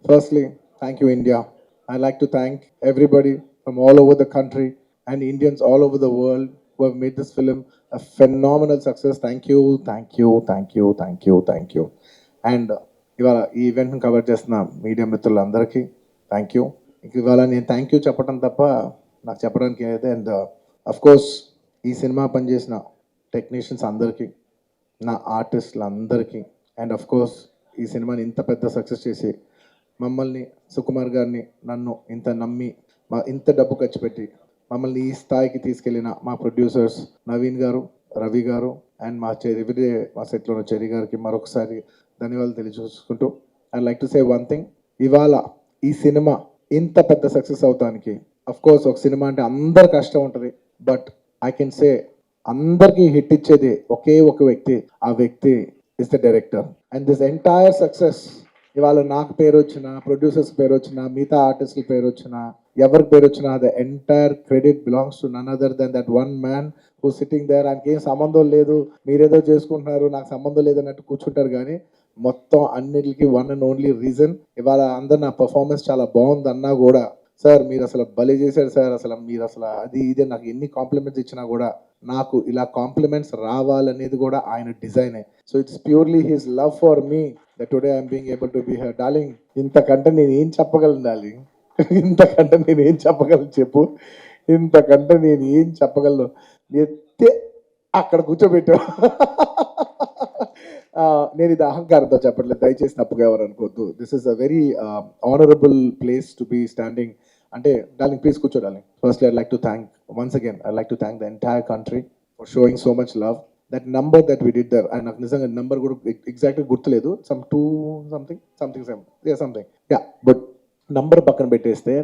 Firstly, thank you, India. I'd like to thank everybody from all over the country and Indians all over the world who have made this film a phenomenal success. Thank you, thank you, thank you, thank you, thank you. And ఇవాళ ఈ ఈవెంట్ని cover చేస్తున్న media మిత్రులందరికీ thank you. ఇవాళ నేను thank you చెప్పడం తప్ప నాకు చెప్పడానికి ఏదైతే అండ్ అఫ్ కోర్స్ ఈ సినిమా పనిచేసిన టెక్నీషియన్స్ అందరికీ, నా ఆర్టిస్టులందరికీ అండ్ అఫ్ కోర్స్ ఈ సినిమాని ఇంత పెద్ద సక్సెస్ చేసి మమ్మల్ని సుకుమార్ గారిని నన్ను ఇంత నమ్మి ఇంత డబ్బు ఖర్చు పెట్టి మమ్మల్ని ఈ స్థాయికి తీసుకెళ్ళిన మా ప్రొడ్యూసర్స్ నవీన్ గారు, రవి గారు అండ్ మా ఎవ్రీడే మా సెట్లో ఉన్న చెరి గారికి మరొకసారి ధన్యవాదాలు తెలియజేసుకుంటూ I like to say one thing. ఇవాళ ఈ సినిమా ఇంత పెద్ద సక్సెస్ అవడానికి అఫ్ కోర్స్ ఒక సినిమా అంటే అందరు కష్టం ఉంటుంది, బట్ ఐ కెన్ సే అందరికీ హిట్ ఇచ్చేది ఒకే ఒక వ్యక్తి, ఆ వ్యక్తి is the director. And this entire success ఇవాళ నాకు పేరు వచ్చిన, ప్రొడ్యూసర్స్ పేరు వచ్చిన, మిగతా ఆర్టిస్టుల పేరు వచ్చిన, ఎవరికి పేరు వచ్చినా the entire credit belongs to none other than that one man who sitting there. ఆయనకి ఏం సంబంధం లేదు, మీరేదో చేసుకుంటున్నారు, నాకు సంబంధం లేదన్నట్టు కూర్చుంటారు. కానీ మొత్తం అన్నిటికీ వన్ అండ్ ఓన్లీ రీజన్ ఇవాళ అందరు నా పర్ఫార్మెన్స్ చాలా బాగుంది అన్నా కూడా, సార్ మీరు అసలు భలే చేశారు సార్, అసలు మీరు అసలు అది ఇదే నాకు ఎన్ని కాంప్లిమెంట్స్ ఇచ్చినా కూడా నాకు ఇలా కాంప్లిమెంట్స్ రావాలనేది కూడా ఆయన డిజైనే. So it's purely his love for me that today I'm being able to be her. Darling, ఇంతకంటే నేను ఏం చెప్పగలను డార్లింగ్? ఇంతకంటే నేను ఏం చెప్పగలను చెప్పు? ఇంతకంటే నేను ఏం చెప్పగలను? ఎత్తే అక్కడ కూర్చోబెట్టావు. నేను ఇది అహంకారంతో చెప్పట్లేదు, దయచేసి తప్పుగా ఎవరు అనుకోవద్దు. This is a very honourable place to be standing. అంటే డార్లింగ్ ప్లీజ్ కూర్చో darling. Firstly I'd like to thank once again, I'd like to thank the entire country for showing so much love. That number that we did there, and నాకు నిజంగా number కూడా ఎగ్జాక్ట్గా గుర్తులేదు, some 2 something something something yeah. But number పక్కన పెట్టేస్తే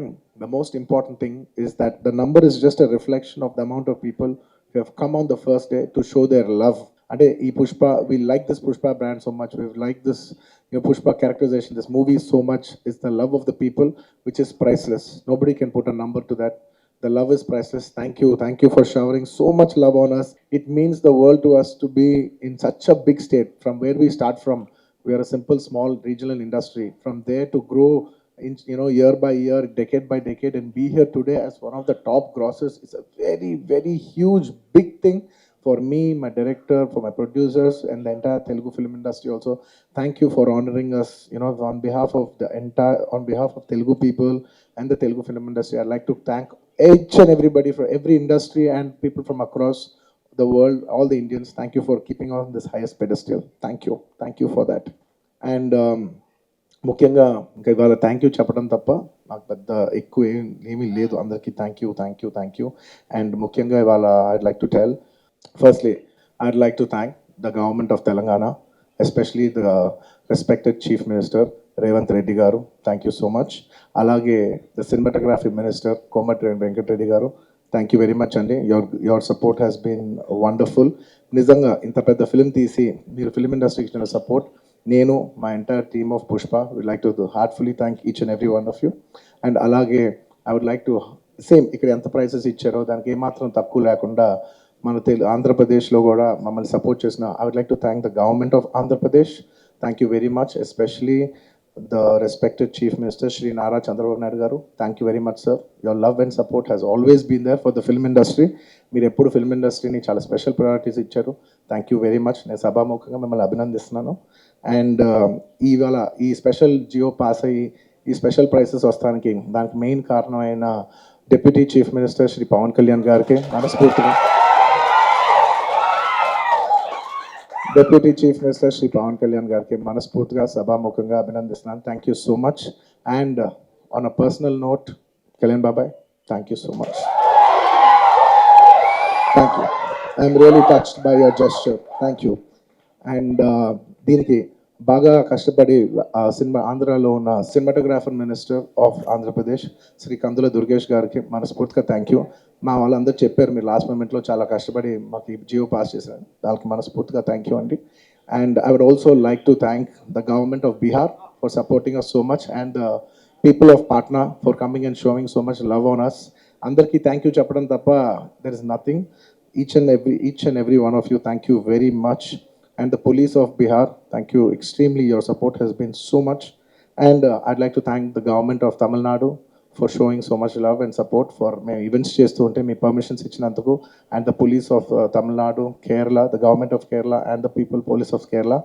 the most important thing is that the number is just a reflection of the amount of people who have come on the first day to show their love. And ee Pushpa, we like this Pushpa brand so much, we like this, you know, Pushpa characterization, this movie so much. It's the love of the people which is priceless. Nobody can put a number to that. The love is priceless. Thank you for showering so much love on us. It means the world to us to be in such a big state from where we start from. We are a simple small regional industry, from there to grow in, you know, year by year, decade by decade, and be here today as one of the top grossers. It's a very very huge big thing for me, my director, for my producers, and the entire Telugu film industry also. Thank you for honoring us, you know, on behalf of the entire, on behalf of Telugu people and the Telugu film industry. I'd like to thank each and everybody from every industry and people from across the world, all the Indians. Thank you for keeping on this highest pedestal. Thank you for that. And ముఖ్యంగా ఇంకా ఇవాళ thank you చెప్పడం తప్ప నాకు పెద్ద ఎక్కువ ఏమీ లేదు. అందరికీ థ్యాంక్ యూ. అండ్ ముఖ్యంగా ఇవాళ I'd like to tell, firstly I'd like to thank the government of Telangana, especially the respected chief minister Revanth Reddy garu. Thank you so much. అలాగే the cinematography minister Komatireddy Venkatreddy garu. Thank you very much అండి. Your support has been wonderful. నిజంగా ఇంత పెద్ద film తీసి మీరు film ఇండస్ట్రీకి ఇచ్చిన support, నేను మా entire team of Pushpa would like to heartfully thank each and every one of you. And అలాగే I would like to same ఇక్కడ ఎంత ప్రైజెస్ ఇచ్చారో దానికి ఏమాత్రం తక్కువ లేకుండా మన ఆంధ్రప్రదేశ్లో కూడా మమ్మల్ని సపోర్ట్ చేసిన I would like to thank the government of Andhra Pradesh. Thank you very much, especially the respected Chief Minister Shri Nara Chandrababu Naidu garu. Thank you very much sir. Your love and support has always been there for the film industry. మీరు ఎప్పుడు film ఇండస్ట్రీని చాలా special priorities ఇచ్చారు. Thank you very much. నేను సభాముఖంగా మిమ్మల్ని అభినందిస్తున్నాను. And ఇవాళ ఈ స్పెషల్ జియో పాస్ అయ్యి ఈ స్పెషల్ ప్రైసెస్ వస్తానికి దానికి మెయిన్ కారణమైన deputy chief minister Shri Pawan Kalyan గారికి మనస్ఫూర్తిగా, deputy chief minister Shri Pawan Kalyan గారికి మనస్ఫూర్తిగా సభాముఖంగా అభినందిస్తున్నాను. Thank you so much. And on a personal note, Kalyan బాబాయ్, thank you so much. Thank you. I'm really touched by your gesture. Thank you. And దీనికి బాగా కష్టపడి సినిమా ఆంధ్రాలో ఉన్న cinematographer minister of Andhra Pradesh Shri కందుల దుర్గేష్ గారికి మనస్ఫూర్తిగా థ్యాంక్ యూ. మా వాళ్ళందరూ చెప్పారు మీరు లాస్ట్ మూమెంట్లో చాలా కష్టపడి మాకు ఈ జియో పాస్ చేశారు, దానికి మనస్ఫూర్తిగా థ్యాంక్ యూ అండి. And I would also like to thank the government of Bihar for supporting us so much, and the people of Patna for coming and showing so much love on us. అందరికీ thank you చెప్పడం తప్ప there is nothing. Each and every one of you, thank you very much. And the police of Bihar, thank you extremely. Your support has been so much. And I'd like to thank the government of Tamil Nadu for showing so much love and support for me events చేస్తూ ఉంటే మీ permissions ఇచ్చినందుకు, and the police of Tamil Nadu, Kerala, the government of Kerala and the people police of Kerala.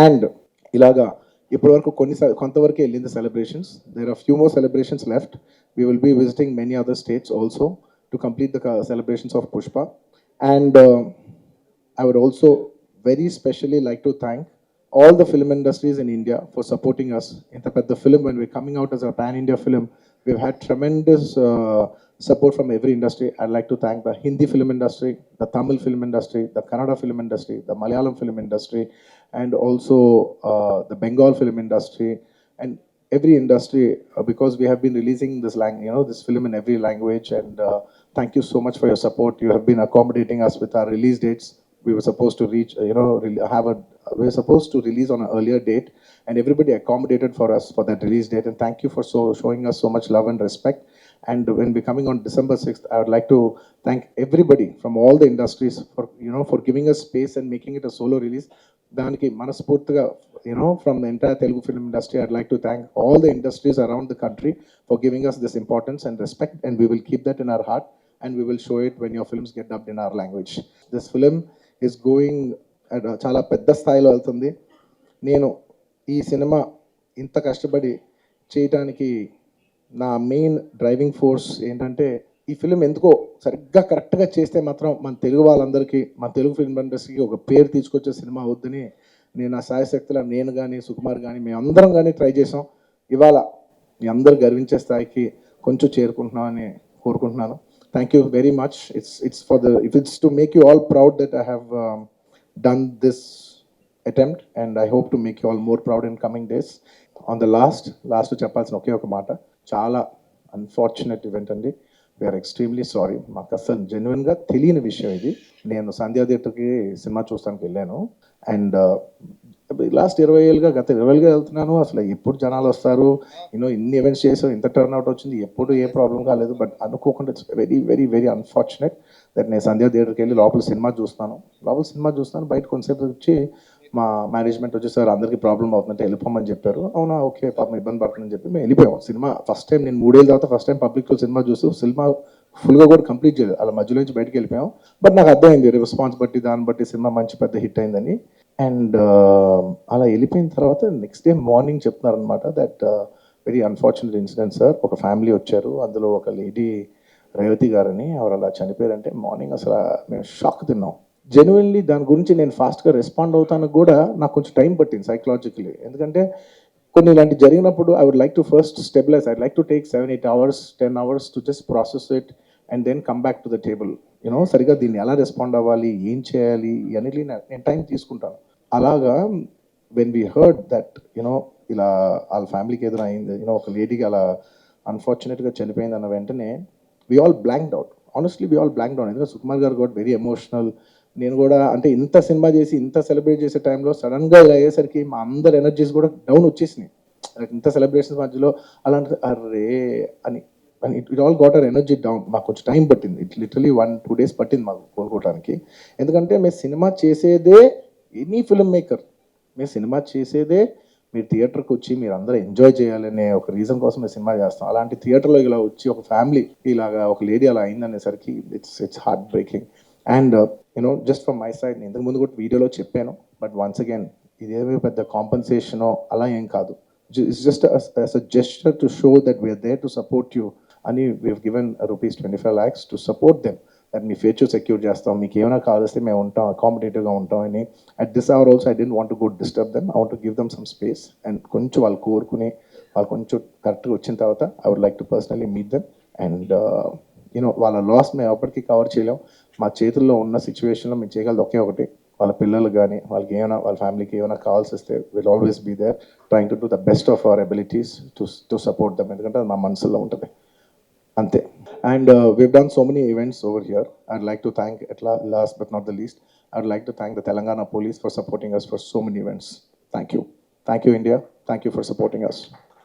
And ఇలాగా ఇప్పటివరకు కొంతవరకు వెళ్ళింది celebrations. There are few more celebrations left. We will be visiting many other states also to complete the celebrations of Pushpa. And I would also very specially like to thank all the film industries in India for supporting us. In the film, when we're coming out as a pan-India film, we've had tremendous support from every industry. I'd like to thank the Hindi film industry, the Tamil film industry, the Kannada film industry, the Malayalam film industry, and also the Bengal film industry, and every industry, because we have been releasing this film in every language. And thank you so much for your support. You have been accommodating us with our release dates. We were supposed to reach, we were supposed to release on an earlier date, and everybody accommodated for us for that release date. And thank you for showing us so much love and respect. And when we're coming on December 6th, I would like to thank everybody from all the industries for giving us space and making it a solo release. దానికి మనస్ఫూర్తిగా, from the entire Telugu film industry, I'd like to thank all the industries around the country for giving us this importance and respect, and we will keep that in our heart, and we will show it when your films get dubbed in our language. This film is going at చాలా పెద్ద స్థాయిలో వెళ్తుంది. నేను ఈ cinema ఇంత కష్టపడి చేయటానికి నా మెయిన్ డ్రైవింగ్ ఫోర్స్ ఏంటంటే, ఈ ఫిలిం ఎందుకో సరిగ్గా కరెక్ట్గా చేస్తే మాత్రం మన తెలుగు వాళ్ళందరికీ, మన తెలుగు ఫిల్మ్ ఇండస్ట్రీకి ఒక పేరు తీసుకొచ్చే సినిమా అవుద్దని నేను నా శాయశక్తుల, నేను కానీ సుకుమార్ కానీ మేమందరం కానీ ట్రై చేసాం. ఇవాళ మీ అందరు గర్వించే స్థాయికి కొంచెం చేరుకుంటున్నామని కోరుకుంటున్నాను. Thank you very much. It's to make you all proud that I have done this attempt, and I hope to make you all more proud in coming days. On the last చెప్పాల్సిన ఒకే ఒక మాట, చాలా unfortunate event అండి. We are extremely sorry. మాకు అసలు జెన్యున్గా తెలియని విషయం ఇది. నేను సంధ్యా థియేటర్కి సినిమా చూస్తానికి వెళ్ళాను, అండ్ లాస్ట్ 20 ఏళ్ళుగా, గత 20 ఏళ్ళుగా వెళ్తున్నాను. అసలు ఎప్పుడు జనాలు వస్తారు, ఇన్ని ఈవెంట్స్ చేసాం, ఇంత టర్న్అవుట్ వచ్చింది, ఎప్పుడు ఏ ప్రాబ్లం కాలేదు. బట్ అనుకోకుండా it's very very very unfortunate that నేను సంధ్యా థియేటర్కి వెళ్ళి లోపల సినిమా చూస్తాను. బయట కొంతసేపు వచ్చి మా మేనేజ్మెంట్ వచ్చి, సార్ అందరికీ ప్రాబ్లం అవుతుందంటే వెళ్ళిపోమని చెప్పారు. అవునా, ఓకే, పాపం ఇబ్బంది పడుతుందని చెప్పి మేము వెళ్ళిపోయాం. సినిమా ఫస్ట్ టైం, నేను 3 ఏళ్ళ తర్వాత ఫస్ట్ టైం పబ్లిక్లో సినిమా చూస్తూ, సినిమా ఫుల్గా కూడా కంప్లీట్ చేయలేదు, అలా మధ్యలో నుంచి బయటకు వెళ్ళిపోయాం. బట్ నాకు అర్థమైంది రెస్పాన్స్ బట్టి, దాన్ని బట్టి సినిమా మంచి పెద్ద హిట్ అయిందని. అండ్ అలా వెళ్ళిపోయిన తర్వాత నెక్స్ట్ డే మార్నింగ్ చెప్తున్నారనమాట that very unfortunate incident sir, ఒక ఫ్యామిలీ వచ్చారు, అందులో ఒక లేడీ రేవతి గారని, ఎవరు అలా చనిపోయారంటే మార్నింగ్ అసలు మేము షాక్ తిన్నాం. జెన్యున్లీ దాని గురించి నేను ఫాస్ట్గా రెస్పాండ్ అవుతానికి కూడా నాకు కొంచెం టైం పట్టింది సైకలాజికలీ. ఎందుకంటే కొన్ని ఇలాంటి జరిగినప్పుడు I would like to first stabilize. I like to take 7-8 hours 10 hours to just process it and then come back to the table. సరిగా దీన్ని ఎలా రెస్పాండ్ అవ్వాలి, ఏం చేయాలి అనేది నేను టైం తీసుకుంటాను. అలాగా వెన్ వీ హర్డ్ దట్ ఇలా వాళ్ళ ఫ్యామిలీకి ఎదురు అయింది, ఒక లేడీకి అలా అన్ఫార్చునేట్గా చనిపోయింది అన్న వెంటనే we all blanked out. Honestly we all blanked out. ఎందుకంటే సుకుమార్ గారు కూడా వెరీ ఎమోషనల్. నేను కూడా అంటే ఇంత సినిమా చేసి ఇంత సెలబ్రేట్ చేసే టైంలో సడన్గా ఇలా అయ్యేసరికి మా అందరి ఎనర్జీస్ కూడా డౌన్ వచ్చేసినాయి. ఇంత సెలబ్రేషన్స్ మధ్యలో అలాంటి అర్రే అని it all got our energy down. మాకు కొంచెం టైం పట్టింది. ఇట్ లిటరలీ 1-2 days పట్టింది మాకు కోలుకోవడానికి. ఎందుకంటే మేము సినిమా చేసేదే, ఎనీ ఫిల్మ్ మేకర్, మేము సినిమా చేసేదే మీరు థియేటర్కి వచ్చి మీరు అందరూ ఎంజాయ్ చేయాలనే ఒక రీజన్ కోసం మేము సినిమా చేస్తాం. అలాంటి థియేటర్లో ఇలా వచ్చి ఒక ఫ్యామిలీ ఇలాగా ఒక లేడీ అలా అయిందనేసరికి it's heart breaking. And just from my side, నేను ఇంతకు ముందు కూడా వీడియోలో చెప్పాను, బట్ వన్స్ అగైన్ ఇదేమీ పెద్ద కాంపన్సేషనో అలా ఏం కాదు. It's just as a gesture to show that we are there to support you అని we've given rupees 25 lakhs to support them. That మీ ఫ్యూచర్ సెక్యూర్ చేస్తాం, మీకు ఏమైనా కావాల్స్తే మేము ఉంటాం, అకామిడేటివ్గా ఉంటాం అని. At this hour also I don't want to go disturb them. I want to give them some space. And కొంచెం వాళ్ళు కోరుకుని వాళ్ళు కొంచెం కరెక్ట్గా వచ్చిన తర్వాత I would like to personally meet them. And వాళ్ళ లాస్ మేము ఎప్పటికీ కవర్ చేయలేం. మా చేతుల్లో ఉన్న సిచ్యువేషన్లో మేము చేయగలదు ఒకే ఒకటి, వాళ్ళ పిల్లలు కానీ వాళ్ళకి ఏమైనా, వాళ్ళ ఫ్యామిలీకి ఏమైనా కావాల్సి వస్తే will always be there trying to do the best of our abilities to support them. ఎందుకంటే అది మా మనసులో ఉంటుంది అంతే. And we've done so many events over here. I'd like to thank, last but not the least, I'd like to thank the Telangana police for supporting us for so many events. Thank you. Thank you, India. Thank you for supporting us.